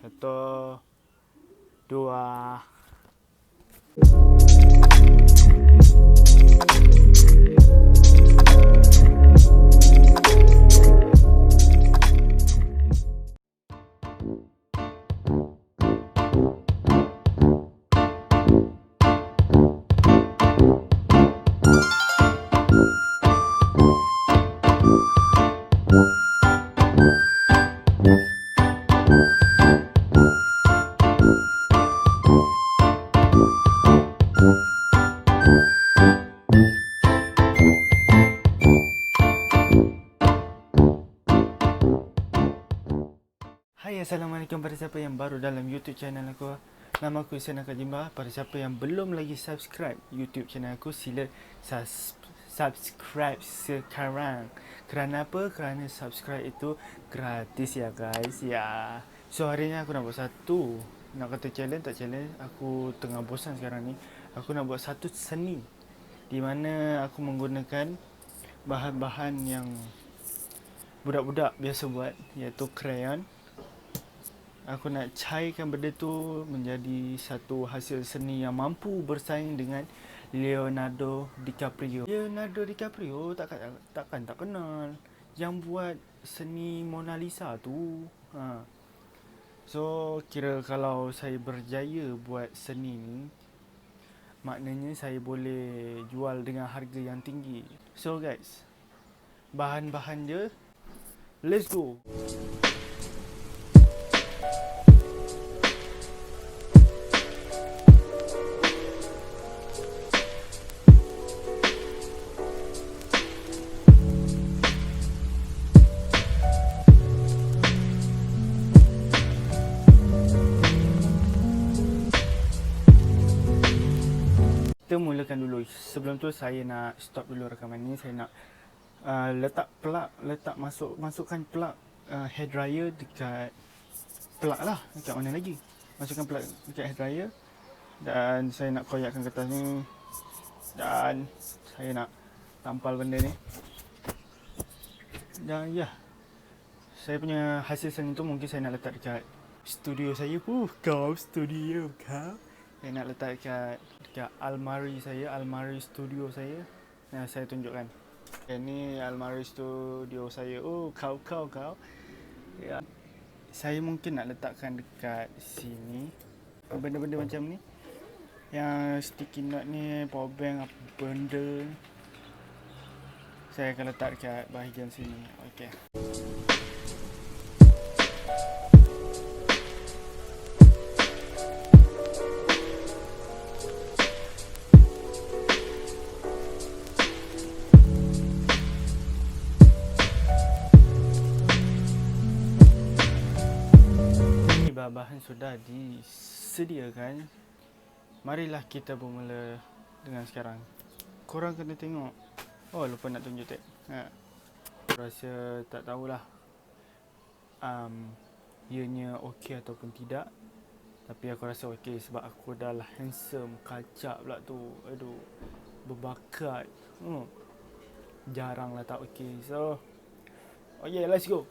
Satu, dua. Hai, Assalamualaikum pada siapa yang baru dalam YouTube channel aku. Nama aku Sangat. Pada siapa yang belum lagi subscribe YouTube channel aku, sila subscribe sekarang. Kerana apa? Kerana subscribe itu gratis ya guys. Ya. So hari ni aku nak buat satu, nak kata challenge tak challenge, aku tengah bosan sekarang ni. Aku nak buat satu seni di mana aku menggunakan bahan-bahan yang budak-budak biasa buat, iaitu crayon. Aku nak cairkan benda tu menjadi satu hasil seni yang mampu bersaing dengan Leonardo DiCaprio. Leonardo DiCaprio takkan tak kenal yang buat seni Mona Lisa tu. So kira kalau saya berjaya buat seni ni, maknanya saya boleh jual dengan harga yang tinggi. So guys, bahan-bahan je, let's go. Kita mulakan dulu. Sebelum tu saya nak stop dulu rakaman ni. Saya nak letak plug, masukkan plug hairdryer dekat plug lah. Dekat mana lagi? Masukkan plug dekat hairdryer. Dan saya nak koyakkan kertas ni. Dan saya nak tampal benda ni. Dan ya, saya punya hasil seni tu mungkin saya nak letak dekat studio saya. Kau studio kau. Saya nak letak dekat almari saya, almari studio saya. Nah, saya tunjukkan. Ini almari studio saya. Kau. Ya. Saya mungkin nak letakkan dekat sini. Benda-benda macam ni. Yang sticky note ni, power bank, apa benda. Saya akan letak dekat bahagian sini. Okey. Bahan sudah disediakan. Marilah kita bermula dengan sekarang. Korang kena tengok. Lupa nak tunjuk tek. Aku rasa tak tahulah ianya okey ataupun tidak. Tapi aku rasa okey sebab aku dah lah handsome. Kacak pula tu. Aduh, berbakat. Jarang lah tak okey. So okay, let's go.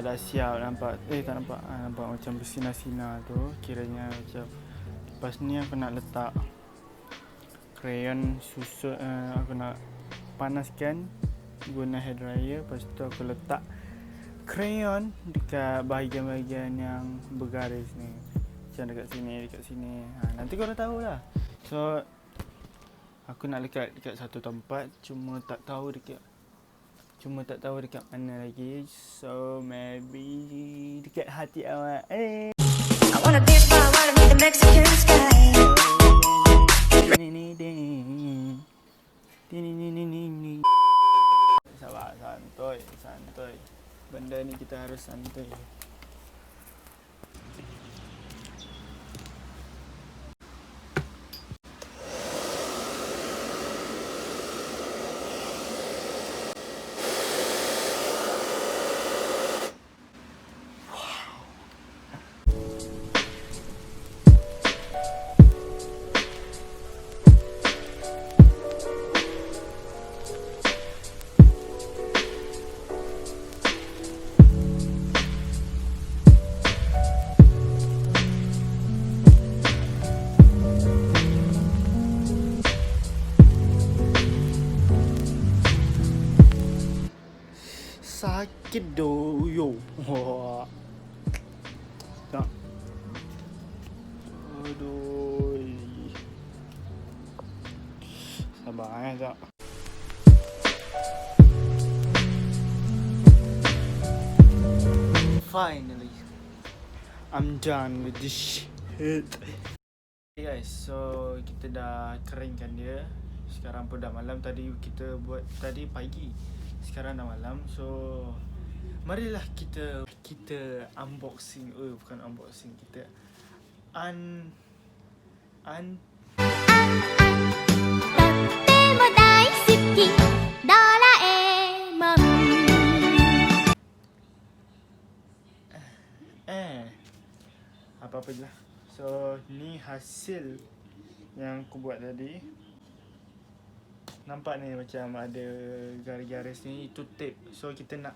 Dah siap, nampak? Tak nampak. Nampak macam bersinar-sinar tu. Kiranya macam. Lepas ni aku nak letak crayon susun. Aku nak panaskan guna hairdryer. Lepas tu aku letak crayon dekat bahagian-bahagian yang bergaris ni. Macam dekat sini. Nanti korang tahulah. So aku nak letak dekat satu tempat. Cuma tak tahu dekat mana lagi. So maybe dekat hati awak. I wanna dance by water with the Mexican sky. Sabar, santuy. Benda ni kita harus santuy. sikit doyo. Wah. Tak. Aduh. Sabar tak. Finally, I'm done with this shit. Okay guys, so kita dah keringkan dia. Sekarang pun dah malam. Tadi kita buat tadi pagi. Sekarang dah malam. So marilah kita unboxing. Bukan unboxing, kita un とっても大好きドラえもん apa-apa je lah. So ni hasil yang aku buat tadi. Nampak ni macam ada garis-garis ni, itu tape. So kita nak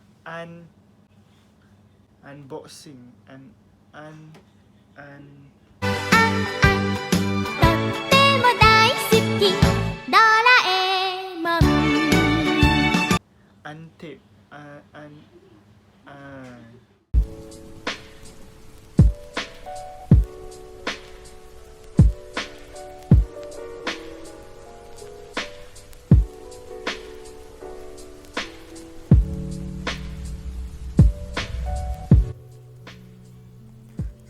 unboxing とっても大好きドラえもん untape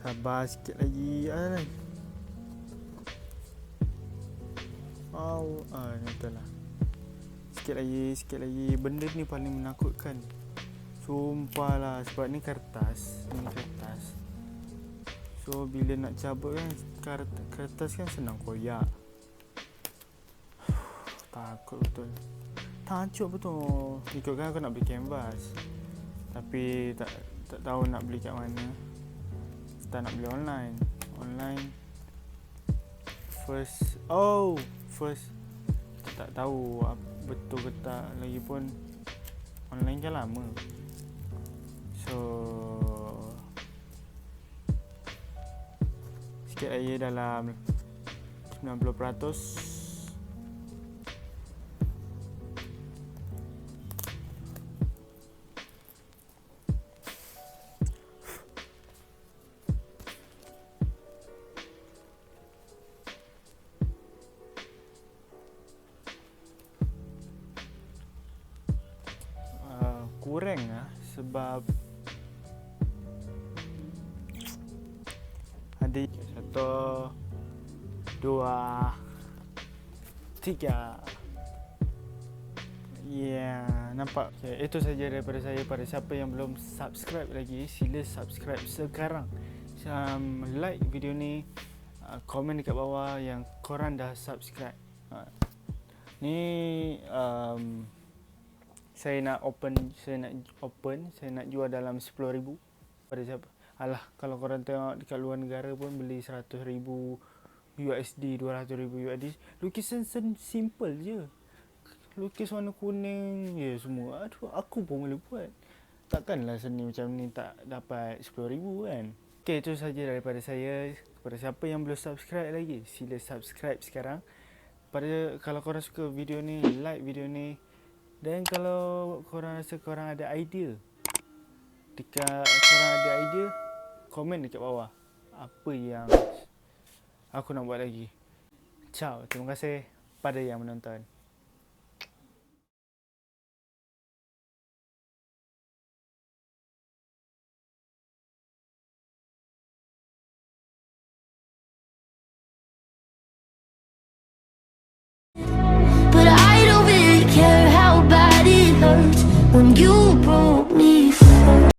sabar sikit lagi. Ni betul lah. Sikit lagi. Benda ni paling menakutkan. Sumpah lah. Sebab ni kertas. So bila nak cabut kan, kertas kan senang koyak. Takut betul. Tajuk betul. Ikutkan aku nak beli canvas, tapi tak tahu nak beli kat mana. Tak nak beli online. First tak tahu betul ke tak. Lagipun online kan lama. So sikit lagi dalam 90%. Kurang lah sebab ada 1, 2, 3. Ya, nampak. Okay, itu saja daripada saya. Pada siapa yang belum subscribe lagi, sila subscribe sekarang. Like video ni, komen dekat bawah yang korang dah subscribe. Ni saya nak jual dalam 10,000. Pada siapa? Alah, kalau korang tengok dekat luar negara pun beli 100,000 USD, 200,000 USD. Lukisan simple je. Lukis warna kuning je semua. Aduh, aku pun boleh buat. Takkanlah seni macam ni tak dapat 10,000 kan? Okay, itu saja daripada saya. Kepada siapa yang belum subscribe lagi, sila subscribe sekarang. Kalau korang suka video ni, like video ni. Dan kalau korang rasa korang ada idea, komen dekat bawah apa yang aku nak buat lagi. Ciao, terima kasih pada yang menonton.